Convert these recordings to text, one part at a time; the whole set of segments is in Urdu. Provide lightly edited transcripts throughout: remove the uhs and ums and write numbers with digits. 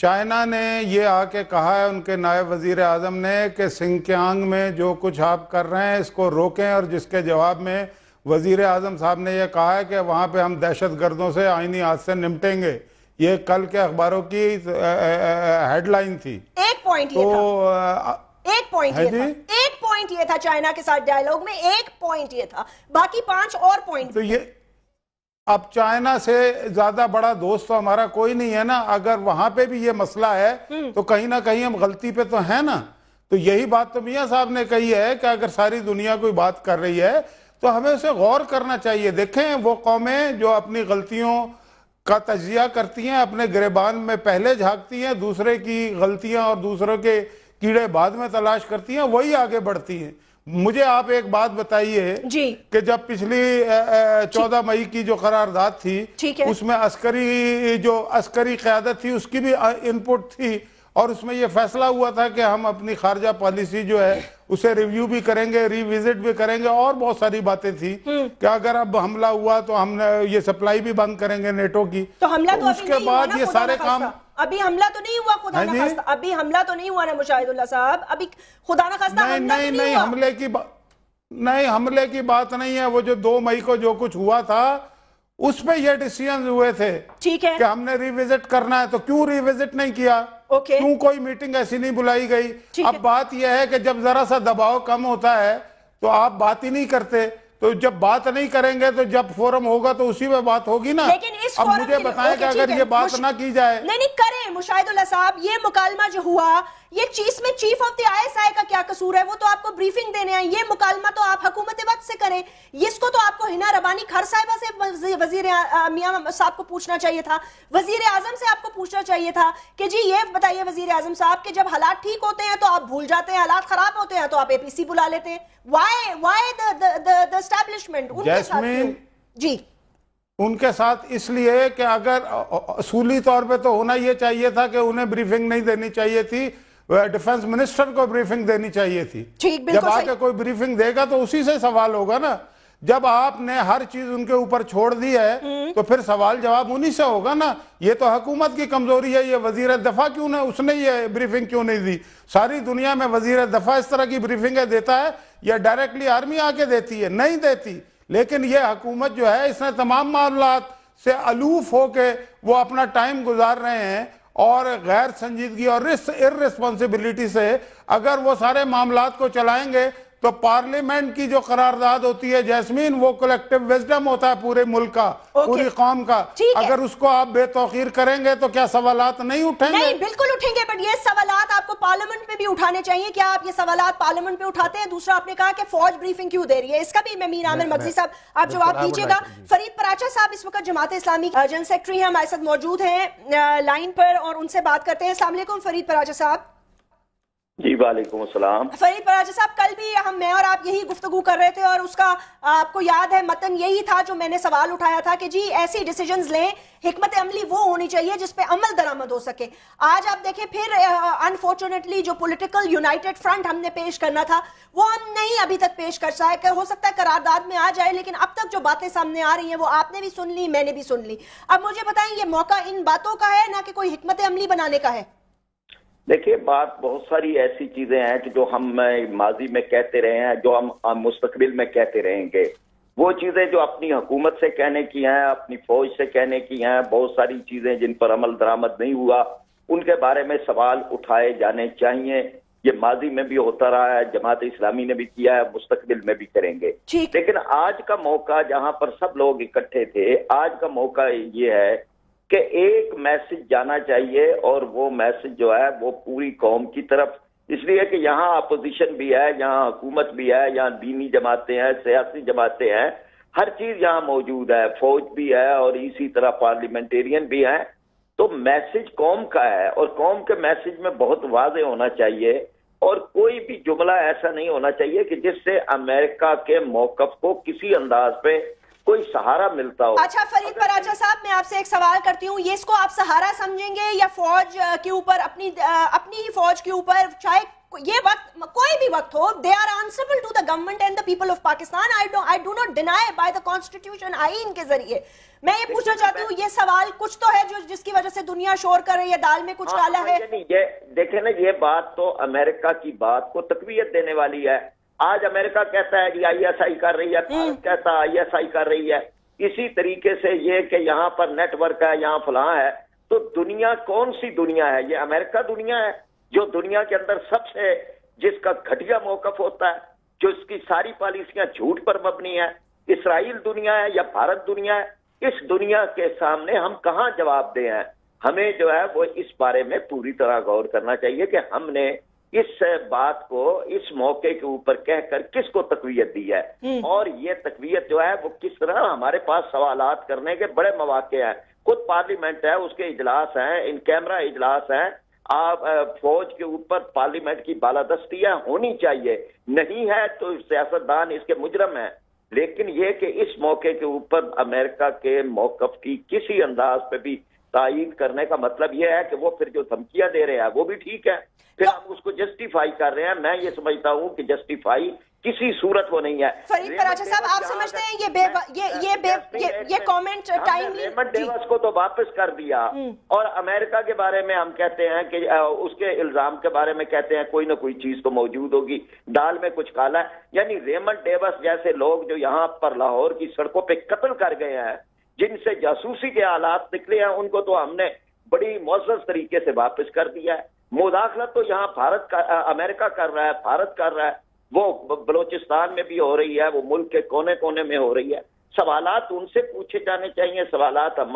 چائنا نے یہ آ کے کہا ہے ان کے نائب وزیر اعظم نے کہ سنکیانگ میں جو کچھ آپ کر رہے ہیں اس کو روکیں، اور جس کے جواب میں وزیر اعظم صاحب نے یہ کہا ہے کہ وہاں پہ ہم دہشت گردوں سے آئینی ہاتھ سے نمٹیں گے. یہ کل کے اخباروں کی ہیڈ لائن تھی. ایک پوائنٹ یہ تھا چائنا کے ساتھ ڈائیلاگ میں، ایک پوائنٹ یہ تھا، باقی 5 اور پوائنٹ. تو یہ اب چائنا سے زیادہ بڑا دوست تو ہمارا کوئی نہیں ہے نا. اگر وہاں پہ بھی یہ مسئلہ ہے تو کہیں نہ کہیں ہم غلطی پہ تو ہیں نا. تو یہی بات تو میاں صاحب نے کہی ہے کہ اگر ساری دنیا کوئی بات کر رہی ہے تو ہمیں اسے غور کرنا چاہیے. دیکھیں وہ قومیں جو اپنی غلطیوں کا تجزیہ کرتی ہیں، اپنے گریبان میں پہلے جھانکتی ہیں، دوسرے کی غلطیاں اور دوسروں کے کیڑے بعد میں تلاش کرتی ہیں، وہی آگے بڑھتی ہیں. مجھے آپ ایک بات بتائیے کہ جب پچھلی 14 مئی کی جو قرارداد تھی اس میں عسکری قیادت تھی، اس کی بھی انپٹ تھی، اور اس میں یہ فیصلہ ہوا تھا کہ ہم اپنی خارجہ پالیسی جو ہے اسے ریویو بھی کریں گے، ری وزٹ بھی کریں گے، اور بہت ساری باتیں تھی کہ اگر اب حملہ ہوا تو ہم یہ سپلائی بھی بند کریں گے نیٹو کی. تو حملہ تو اس کے بعد یہ سارے کام ابھی حملہ تو نہیں ہوا، خدا نہ خواستہ ابھی حملہ تو نہیں ہوا نا مشاہد اللہ صاحب، ابھی خدا نہ خواستہ حملہ تو نہیں ہوا. حملے کی بات نہیں ہے. وہ جو 2 مئی کو جو کچھ ہوا تھا اس پہ یہ ڈیسیژنز ہوئے تھے کہ ہم نے ری وزٹ کرنا ہے. تو کیوں ری وزٹ نہیں کیا؟ کیوں کوئی میٹنگ ایسی نہیں بلائی گئی؟ اب بات یہ ہے کہ جب ذرا سا دباؤ کم ہوتا ہے تو آپ بات ہی نہیں کرتے. تو جب بات نہیں کریں گے تو جب فورم ہوگا تو اسی میں بات ہوگی نا. اب مجھے بتائیں کہ اگر یہ بات نہ کی جائے. نہیں کریں مشاہد اللہ صاحب، یہ مکالمہ جو ہوا یہ چیف آف دی ISI کا کیا قصور ہے؟ وہ تو آپ کو بریفنگ دینے ہیں. یہ مکالمہ تو آپ حکومت وقت سے کریں. اس کو تو آپ کو ہنا ربانی کھر صاحبہ سے وزیر میاں صاحب کو پوچھنا چاہیے تھا، وزیر اعظم سے آپ کو پوچھنا چاہیے تھا کہ جی یہ بتائیے وزیر اعظم صاحب کہ جب حالات ٹھیک ہوتے ہیں تو آپ بھول جاتے ہیں، حالات خراب ہوتے ہیں تو آپ APC بلا لیتے ہیں. Why the establishment ان کے ساتھ کیوں؟ جی ان کے ساتھ اس لیے کہ اگر اصولی طور پہ تو ہونا یہ چاہیے تھا کہ انہیں بریفنگ نہیں دینی چاہیے تھی، ڈیفنس منسٹر کو بریفنگ دینی چاہیے تھی. جب آ کے کوئی بریفنگ دے گا تو اسی سے سوال ہوگا نا. جب آپ نے ہر چیز ان کے اوپر چھوڑ دی ہے تو پھر سوال جواب انہی سے ہوگا نا. یہ تو حکومت کی کمزوری ہے. یہ وزیر دفاع کیوں نہیں، اس نے یہ بریفنگ کیوں نہیں دی؟ ساری دنیا میں وزیر دفاع اس طرح کی بریفنگیں دیتا ہے یا ڈائریکٹلی آرمی آ کے دیتی ہے؟ نہیں دیتی. لیکن یہ حکومت جو ہے اس نے تمام معاملات سے الوف ہو کے وہ اپنا ٹائم گزار رہے ہیں، اور غیر سنجیدگی اور ارریسپانسبلٹی سے اگر وہ سارے معاملات کو چلائیں گے تو پارلیمنٹ کی جو قرارداد ہوتی ہے جیسمین، وہ کلیکٹیو وزڈم ہوتا ہے پورے ملک کا، پوری قوم کا. اگر اس کو آپ بے توقیر کریں گے تو کیا سوالات نہیں اٹھیں گے؟ نہیں بالکل اٹھیں گے، بٹ یہ سوالات آپ کو پارلیمنٹ میں بھی اٹھانے چاہیے. کیا آپ یہ سوالات پارلیمنٹ میں اٹھاتے ہیں؟ دوسرا آپ نے کہا کہ فوج بریفنگ کیوں دے رہی ہے، اس کا بھی میں میر عامر مغزی صاحب آپ جواب دیجیے گا. فرید پراچا صاحب اس وقت جماعت اسلامی جنرل سیکرٹری ہیں، ہمارے ساتھ موجود ہیں لائن پر، اور ان سے بات کرتے ہیں. السلام علیکم فرید پراچا صاحب. جی وعلیکم السلام. فرید پراچا صاحب، کل بھی میں اور آپ یہی گفتگو کر رہے تھے، اور اس کا آپ کو یاد ہے متن یہی تھا جو میں نے سوال اٹھایا تھا کہ جی ایسی ڈیسیجنز لیں، حکمت عملی وہ ہونی چاہیے جس پہ عمل درآمد ہو سکے. آج آپ دیکھیں پھر انفارچونیٹلی جو پولیٹیکل یونائٹڈ فرنٹ ہم نے پیش کرنا تھا وہ ہم نہیں ابھی تک پیش کر سکے. ہو سکتا ہے قرارداد میں آ جائے، لیکن اب تک جو باتیں سامنے آ رہی ہیں وہ آپ نے بھی سن لی، میں نے بھی سن لی. اب مجھے بتائیں یہ موقع ان باتوں کا ہے نہ کہ کوئی حکمت عملی بنانے کا ہے؟ دیکھیے بات بہت ساری ایسی چیزیں ہیں کہ جو ہم ماضی میں کہتے رہے ہیں، جو ہم مستقبل میں کہتے رہیں گے. وہ چیزیں جو اپنی حکومت سے کہنے کی ہیں، اپنی فوج سے کہنے کی ہیں، بہت ساری چیزیں جن پر عمل درآمد نہیں ہوا ان کے بارے میں سوال اٹھائے جانے چاہیے. یہ ماضی میں بھی ہوتا رہا ہے، جماعت اسلامی نے بھی کیا ہے، مستقبل میں بھی کریں گے. لیکن آج کا موقع جہاں پر سب لوگ اکٹھے تھے، آج کا موقع یہ ہے کہ ایک میسج جانا چاہیے، اور وہ میسج جو ہے وہ پوری قوم کی طرف، اس لیے کہ یہاں اپوزیشن بھی ہے، یہاں حکومت بھی ہے، یہاں دینی جماعتیں ہیں، سیاسی جماعتیں ہیں، ہر چیز یہاں موجود ہے، فوج بھی ہے اور اسی طرح پارلیمنٹیرین بھی ہیں. تو میسج قوم کا ہے، اور قوم کے میسج میں بہت واضح ہونا چاہیے، اور کوئی بھی جملہ ایسا نہیں ہونا چاہیے کہ جس سے امریکہ کے موقف کو کسی انداز پہ کوئی سہارا ملتا ہو. اچھا فرید پراچا صاحب، میں آپ سے ایک سوال کرتی ہوں، یہ اس کو آپ سہارا سمجھیں گے یا فوج کے اوپر اپنی فوج کے اوپر چاہے یہ وقت کوئی بھی وقت ہو, they are answerable to the government and the people of Pakistan. I do not deny by the constitution, آئین کے ذریعے. میں یہ پوچھنا چاہتی ہوں, یہ سوال کچھ تو ہے جو جس کی وجہ سے دنیا شور کر رہی ہے, دال میں کچھ کالا ہے. یہ دیکھیں نا, یہ بات تو امریکہ کی بات کو تقویت دینے والی ہے. آج امریکہ کہتا ہے کہ آئی ایس آئی کر رہی ہے, بھارت کہتا ہے آئی ایس آئی کر رہی ہے. اسی طریقے سے یہ کہ یہاں پر نیٹ ورک ہے, یہاں فلاں ہے, تو دنیا کون سی دنیا ہے؟ یہ امریکہ دنیا ہے جو دنیا کے اندر سب سے جس کا گھٹیا موقف ہوتا ہے, جو اس کی ساری پالیسیاں جھوٹ پر مبنی ہے. اسرائیل دنیا ہے یا بھارت دنیا ہے؟ اس دنیا کے سامنے ہم کہاں جواب دیں ہیں؟ ہمیں جو ہے وہ اس بارے میں پوری طرح غور کرنا چاہیے کہ ہم نے اس بات کو اس موقع کے اوپر کہہ کر کس کو تقویت دی ہے, اور یہ تقویت جو ہے وہ کس طرح ہمارے پاس سوالات کرنے کے بڑے مواقع ہیں. خود پارلیمنٹ ہے, اس کے اجلاس ہیں, ان کیمرہ اجلاس ہیں. آپ فوج کے اوپر پارلیمنٹ کی بالادستیاں ہونی چاہیے, نہیں ہے تو سیاستدان اس کے مجرم ہیں. لیکن یہ کہ اس موقع کے اوپر امریکہ کے موقف کی کسی انداز پہ بھی تائید کرنے کا مطلب یہ ہے کہ وہ پھر جو دھمکیاں دے رہے ہیں وہ بھی ٹھیک ہے, پھر ہم اس کو جسٹیفائی کر رہے ہیں. میں یہ سمجھتا ہوں کہ جسٹیفائی کسی صورت وہ نہیں ہے. فرید پراچا صاحب, آپ سمجھتے ہیں یہ کامنٹ ٹائملی ریمنڈ ڈیوس کو تو واپس کر دیا, اور امریکہ کے بارے میں ہم کہتے ہیں کہ اس کے الزام کے بارے میں کہتے ہیں کوئی نہ کوئی چیز تو موجود ہوگی, دال میں کچھ کالا ہے. یعنی ریمنڈ ڈیوس جیسے لوگ جو یہاں پر لاہور کی سڑکوں پہ قتل کر گئے ہیں, جن سے جاسوسی کے آلات نکلے ہیں, ان کو تو ہم نے بڑی معزز طریقے سے واپس کر دیا ہے. مداخلت تو یہاں بھارت کا امریکہ کر رہا ہے, بھارت کر رہا ہے, وہ بلوچستان میں بھی ہو رہی ہے, وہ ملک کے کونے کونے میں ہو رہی ہے. سوالات ان سے پوچھے جانے چاہیے, سوالات ہم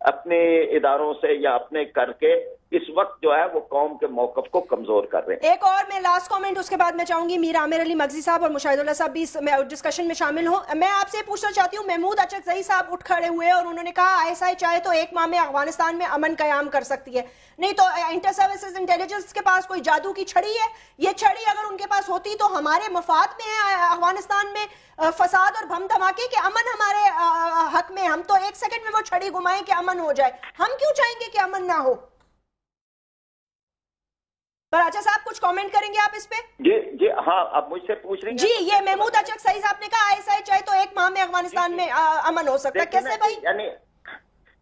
اپنے اداروں سے یا اپنے کر کے اس وقت جو ہے وہ قوم کے موقف کو کمزور کر رہے ہیں. ایک اور میں لاسٹ کامنٹ, اس کے بعد میں چاہوں گی میر عامر علی مغزی صاحب اور مشاہد اللہ صاحب بھی ڈسکشن میں شامل ہوں. میں آپ سے پوچھنا چاہتی ہوں, محمود اچکزئی صاحب اٹھ کھڑے ہوئے اور انہوں نے کہا آئی ایس آئی چاہے تو 1 ماہ میں افغانستان میں امن قیام کر سکتی ہے, نہیں تو انٹر سروسز انٹیلیجنس کے پاس کوئی جادو کی چھڑی ہے. یہ چھڑی اگر ان کے پاس ہوتی تو ہمارے مفاد میں ہے افغانستان میں فساد اور بم دھماکے کے, امن ہمارے حق میں. ہم تو 1 سیکنڈ میں وہ چھڑی گھمائیں کہ امن ہو جائے. ہم کیوں چاہیں گے کہ امن نہ ہو؟ پراچا صاحب کچھ کامنٹ کریں گے آپ اس پہ؟ جی ہاں, اب مجھ سے پوچھ رہی ہیں. جی, یہ محمود اچکزئی صاحب نے کہا آئی ایس آئی چاہے تو 1 ماہ میں افغانستان میں امن ہو سکتا ہے. کیسے بھائی؟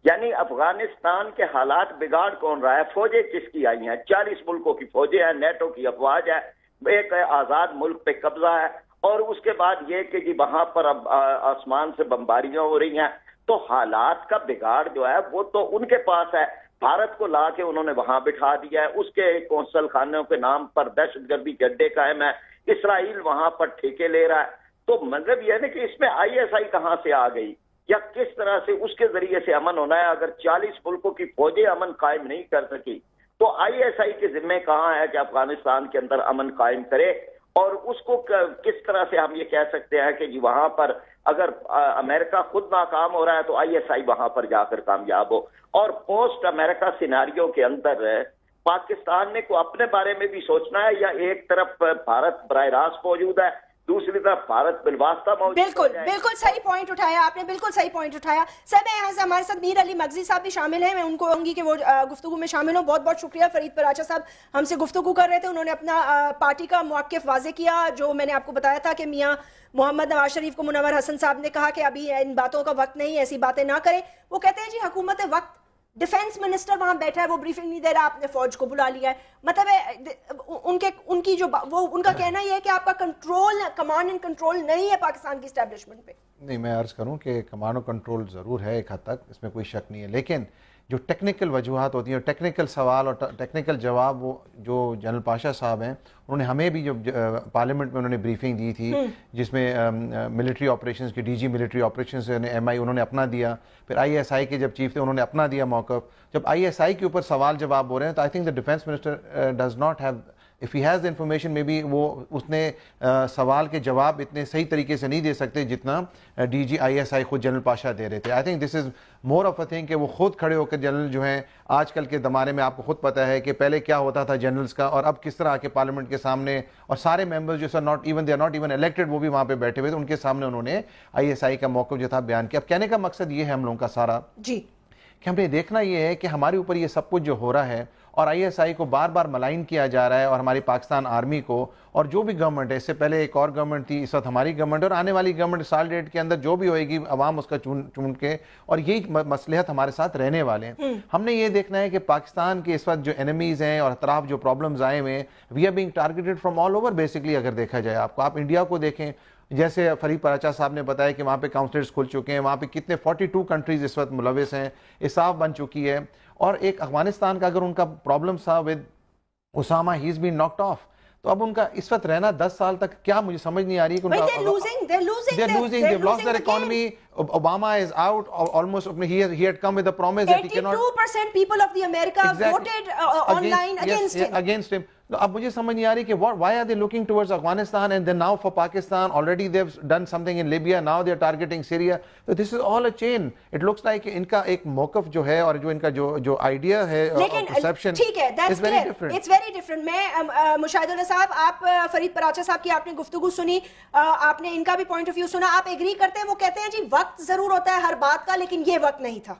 یعنی افغانستان کے حالات بگاڑ کون رہا ہے؟ فوجیں کس کی آئی ہیں؟ 40 ملکوں کی فوجیں ہیں, نیٹو کی افواج ہے, ایک آزاد ملک پہ قبضہ ہے, اور اس کے بعد یہ کہ جی وہاں پر اب آسمان سے بمباریاں ہو رہی ہیں. تو حالات کا بگاڑ جو ہے وہ تو ان کے پاس ہے. بھارت کو لا کے انہوں نے وہاں بٹھا دیا ہے, اس کے قونصل خانوں کے نام پر دہشت گردی کے اڈے قائم ہے, اسرائیل وہاں پر ٹھیکے لے رہا ہے. تو مطلب یہ ہے کہ اس میں آئی ایس آئی کہاں سے آ گئی, یا کس طرح سے اس کے ذریعے سے امن ہونا ہے؟ اگر 40 ملکوں کی فوجیں امن قائم نہیں کر سکی تو آئی ایس آئی کے ذمہ کہاں ہے کہ افغانستان کے اندر امن قائم کرے؟ اور اس کو کس طرح سے ہم یہ کہہ سکتے ہیں کہ جی وہاں پر اگر امریکہ خود ناکام ہو رہا ہے تو آئی ایس آئی وہاں پر جا کر کامیاب ہو؟ اور پوسٹ امریکہ سیناریو کے اندر پاکستان نے کو اپنے بارے میں بھی سوچنا ہے, یا ایک طرف بھارت براہ راست موجود ہے, دوسری طرف بھارت بالواسطہ موجود ہے؟ بالکل صحیح پوائنٹ اٹھایا آپ نے, بالکل صحیح پوائنٹ اٹھایا. سر میں یہاں سے ہمارے ساتھ میر علی مغزی صاحب بھی شامل ہیں, میں ان کو کہوں گی کہ وہ گفتگو میں شامل ہوں. بہت بہت شکریہ. فرید پراچا صاحب ہم سے گفتگو کر رہے تھے, انہوں نے اپنا پارٹی کا موقف واضح کیا, جو میں نے آپ کو بتایا تھا کہ میاں محمد نواز شریف کو منور حسن صاحب نے کہا کہ ابھی ان باتوں کا وقت نہیں, ایسی باتیں نہ کریں. وہ کہتے ہیں جی حکومت وقت, ڈیفنس منسٹر وہاں بیٹھا ہے, وہ بریفنگ نہیں دے رہا, آپ نے فوج کو بلا لیا ہے. مطلب ہے ان کی جو ان کا کہنا یہ ہے کہ آپ کا کنٹرول, کمانڈ اینڈ کنٹرول نہیں ہے پاکستان کی اسٹیبلشمنٹ پہ. نہیں, میں عرض کروں کہ کمانڈ و کنٹرول ضرور ہے ایک حد تک, اس میں کوئی شک نہیں ہے, لیکن جو ٹیکنیکل وجوہات ہوتی ہیں, ٹیکنیکل سوال اور ٹیکنیکل جواب, وہ جو جنرل پاشا صاحب ہیں انہوں نے ہمیں بھی جو پارلیمنٹ میں انہوں نے بریفنگ دی تھی, جس میں ملٹری آپریشنز کی DG ملٹری آپریشنز MI انہوں نے اپنا دیا, پھر ISI کے جب چیف تھے انہوں نے اپنا دیا موقف. جب ISI کے اوپر سوال جواب ہو رہے ہیں تو I think the defence minister does not have, if he has the information maybe وہ اس نے سوال کے جواب اتنے صحیح طریقے سے نہیں دے سکتے جتنا DG ISI خود جنرل پاشا دے رہے تھے. I think this is more of a thing کہ وہ خود کھڑے ہو کر جنرل جو ہیں آج کل کے زمانے میں, آپ کو خود پتہ ہے کہ پہلے کیا ہوتا تھا جنرلز کا, اور اب کس طرح کے پارلیمنٹ کے سامنے, اور سارے ممبرز جو they are not even elected وہ بھی وہاں پہ بیٹھے ہوئے تھے, ان کے سامنے انہوں نے ISI کا موقف جو تھا بیان کیا. اب کہنے کا مقصد یہ ہے ہم لوگوں کا سارا جی کہ ہمیں دیکھنا یہ ہے کہ ہمارے اوپر یہ سب کچھ جو ہو رہا ہے, اور آئی ایس آئی کو بار بار ملائن کیا جا رہا ہے، اور ہماری پاکستان آرمی کو، اور جو بھی گورنمنٹ ہے، اس سے پہلے ایک اور گورنمنٹ تھی، اس وقت ہماری گورنمنٹ، اور آنے والی گورنمنٹ سال ڈیٹ کے اندر جو بھی ہوئے گی عوام اس کا چون کے، اور یہی مصلحت ہمارے ساتھ رہنے والے ہیں۔ ہم نے یہ دیکھنا ہے کہ پاکستان کے اس وقت جو انیمیز ہیں اور اطراف جو پرابلمز آئے ہوئے ہیں، we are being targeted from all over basically. اگر دیکھا جائے آپ انڈیا کو دیکھیں، جیسے فرید پراچا صاحب نے بتایا کہ وہاں پہ کاؤنسلرز کھل چکے ہیں، وہاں پہ کتنے 42 کنٹریز اس وقت ملوث ہیں، اصاف بن چکی ہے، اور ایک افغانستان کا اگر ان کا پرابلم تھا with Osama, he is been knocked off, تو اب ان کا اس وقت رہنا 10 سال تک کیا، مجھے سمجھ نہیں آ رہی کہ they've lost their economy. Obama is out almost. He had come with a promise that he cannot. 82% people of the America voted online against him. اب مجھے سمجھ نہیں آ رہی کہ why are they looking towards Afghanistan and then now for Pakistan? Already they've done something in Libya, now they're targeting Syria. So this is all a chain. It looks like ان کا ایک موقف جو ہے اور جو ان کا جو آئیڈیا ہے perception is very different. It's very different. میں مشاہد اللہ صاحب، آپ فرید پراچا صاحب کی آپ نے گفتگو سنی، آپ نے ان کا بھی پوائنٹ آف ویو سنا، آپ ایگری کرتے ہیں؟ وہ کہتے ہیں جی وقت ضرور ہوتا ہے ہر بات کا، لیکن یہ وقت نہیں تھا۔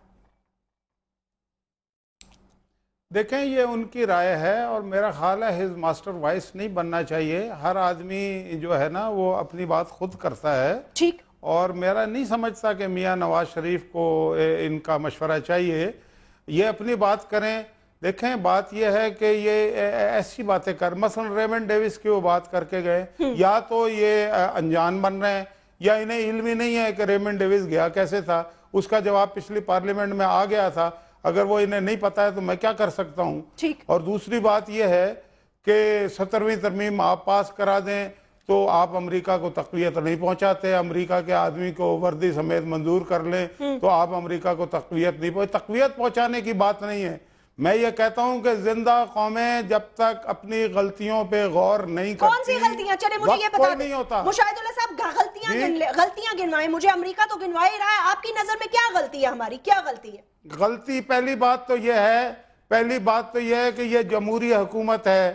دیکھیں یہ ان کی رائے ہے، اور میرا خیال ہے ہز ماسٹر وائس نہیں بننا چاہیے۔ ہر آدمی جو ہے نا وہ اپنی بات خود کرتا ہے، ٹھیک، اور میرا نہیں سمجھتا کہ میاں نواز شریف کو ان کا مشورہ چاہیے، یہ اپنی بات کریں۔ دیکھیں بات یہ ہے کہ یہ ایسی باتیں مثلا ریمنڈ ڈیوس کی وہ بات کر کے گئے، یا تو یہ انجان بن رہے ہیں یا انہیں علم ہی نہیں ہے کہ ریمنڈ ڈیوس گیا کیسے تھا۔ اس کا جواب پچھلی پارلیمنٹ میں آ گیا تھا، اگر وہ انہیں نہیں پتا ہے تو میں کیا کر سکتا ہوں۔ اور دوسری بات یہ ہے کہ 17ویں ترمیم آپ پاس کرا دیں تو آپ امریکہ کو تقویت نہیں پہنچاتے، امریکہ کے آدمی کو وردی سمیت منظور کر لیں تو آپ امریکہ کو تقویت نہیں تقویت پہنچانے کی بات نہیں ہے۔ میں یہ کہتا ہوں کہ زندہ قومیں جب تک اپنی غلطیوں پہ غور نہیں کرتی، کون سی غلطیاں؟ چلے مجھے یہ بتا دیں مشاہد اللہ صاحب، غلطیاں گنوائیں، مجھے امریکہ تو گنوا ہی رہا ہے، آپ کی نظر میں کیا غلطی ہے؟ ہماری کیا غلطی ہے؟ غلطی پہلی بات تو یہ ہے کہ یہ جمہوری حکومت ہے۔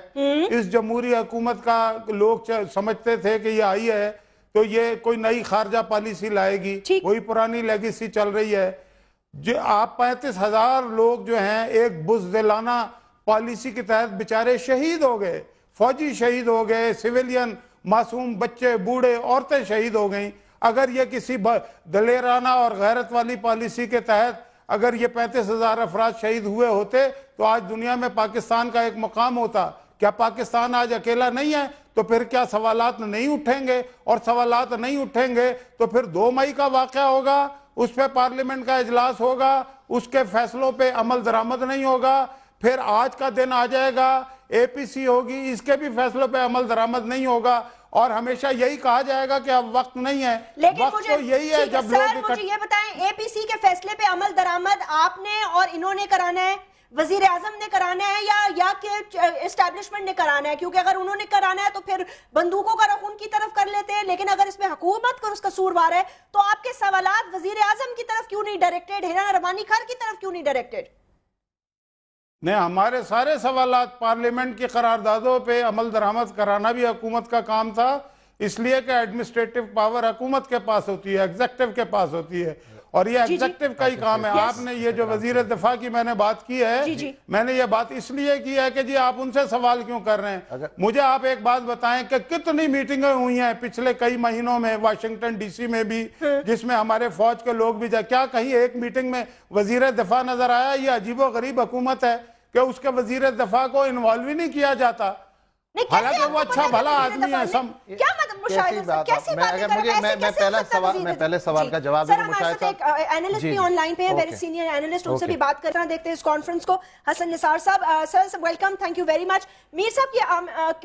اس جمہوری حکومت کا لوگ سمجھتے تھے کہ یہ آئی ہے تو یہ کوئی نئی خارجہ پالیسی لائے گی، وہی پرانی لیگیسی چل رہی ہے۔ جو آپ 35,000 لوگ جو ہیں ایک بزدلانہ پالیسی کے تحت بیچارے شہید ہو گئے، فوجی شہید ہو گئے، سویلین معصوم بچے بوڑھے عورتیں شہید ہو گئیں۔ اگر یہ کسی دلیرانہ اور غیرت والی پالیسی کے تحت اگر یہ 35,000 افراد شہید ہوئے ہوتے تو آج دنیا میں پاکستان کا ایک مقام ہوتا۔ کیا پاکستان آج اکیلا نہیں ہے؟ تو پھر کیا سوالات نہیں اٹھیں گے؟ اور سوالات نہیں اٹھیں گے تو پھر 2 مئی کا واقعہ ہوگا، اس پہ پارلیمنٹ کا اجلاس ہوگا، اس کے فیصلوں پہ عمل درآمد نہیں ہوگا، پھر آج کا دن آ جائے گا، اے پی سی ہوگی، اس کے بھی فیصلوں پہ عمل درآمد نہیں ہوگا، اور ہمیشہ یہی کہا جائے گا کہ اب وقت نہیں ہے۔ وقت تو یہی ہے جب لوگ مجھے یہ بتائیں، اے پی سی کے فیصلے پہ عمل درآمد آپ نے اور انہوں نے کرانا ہے، وزیر اعظم نے کرانا ہے یا کہ اسٹیبلشمنٹ نے کرانا ہے؟ کیونکہ اگر انہوں نے کرانا ہے تو پھر بندوقوں کا رخ ان کی طرف کر لیتے ہیں، لیکن اگر اس میں حکومت کا اس کا قصوروار ہے تو آپ کے سوالات وزیر اعظم کی طرف کیوں نہیں ڈائریکٹڈ، ہیرا ربانی خان کی طرف کیوں نہیں ڈائریکٹڈ؟ نہیں، ہمارے سارے سوالات پارلیمنٹ کی قراردادوں پہ عمل درآمد کرانا بھی حکومت کا کام تھا، اس لیے کہ ایڈمنسٹریٹو پاور حکومت کے پاس ہوتی ہے، ایگزیکٹو کے پاس ہوتی ہے، اور یہ ایگزیکٹو کا ہی کام ہے۔ آپ نے یہ جو وزیر دفاع کی میں نے بات کی ہے، میں نے یہ بات اس لیے کی ہے کہ جی آپ ان سے سوال کیوں کر رہے ہیں؟ مجھے آپ ایک بات بتائیں کہ کتنی میٹنگیں ہوئی ہیں پچھلے کئی مہینوں میں واشنگٹن ڈی سی میں بھی، جس میں ہمارے فوج کے لوگ بھی جائے، کیا کہیں ایک میٹنگ میں وزیر دفاع نظر آیا؟ یہ عجیب و غریب حکومت ہے کہ اس کے وزیر دفاع کو انوالو ہی نہیں کیا جاتا، حالانکہ وہ اچھا بھلا آدمی ہے۔ میں پہلے سوال کا جواب دوں مشاہد صاحب، اینالسٹ بھی آن لائن پہ ہیں، ویری سینئر اینالسٹ، ان سے بھی بات کرنا دیکھتے ہیں اس کانفرنس کو۔ Hasan Nisar sahab, sir welcome, thank you very much. Mir sahab یہ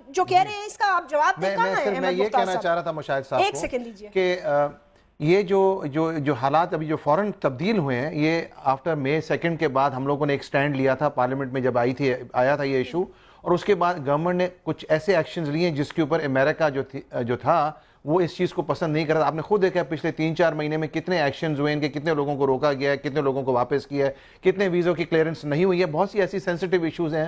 جو کہہ رہے ہیں اس کا آپ جواب دیں، کہاں ہیں؟ میں یہ کہنا چاہ رہا تھا مشاہد صاحب ایک سیکنڈ دیجئے کہ یہ جو حالات ابھی جو فوراً تبدیل ہوئے ہیں، یہ آفٹر مئی 2 کے بعد ہم لوگوں نے ایک سٹینڈ لیا تھا پارلیمنٹ میں جب آیا تھا یہ ایشو، اور اس کے بعد گورنمنٹ نے کچھ ایسے ایکشنز لیے جس کے اوپر امریکہ جو تھا وہ اس چیز کو پسند نہیں کرتا۔ آپ نے خود دیکھا پچھلے 3-4 مہینے میں کتنے ایکشنز ہوئے ہیں کہ کتنے لوگوں کو روکا گیا ہے، کتنے لوگوں کو واپس کیا ہے، کتنے ویزوں کی کلیئرنس نہیں ہوئی ہے، بہت سی ایسی سینسٹیو ایشوز ہیں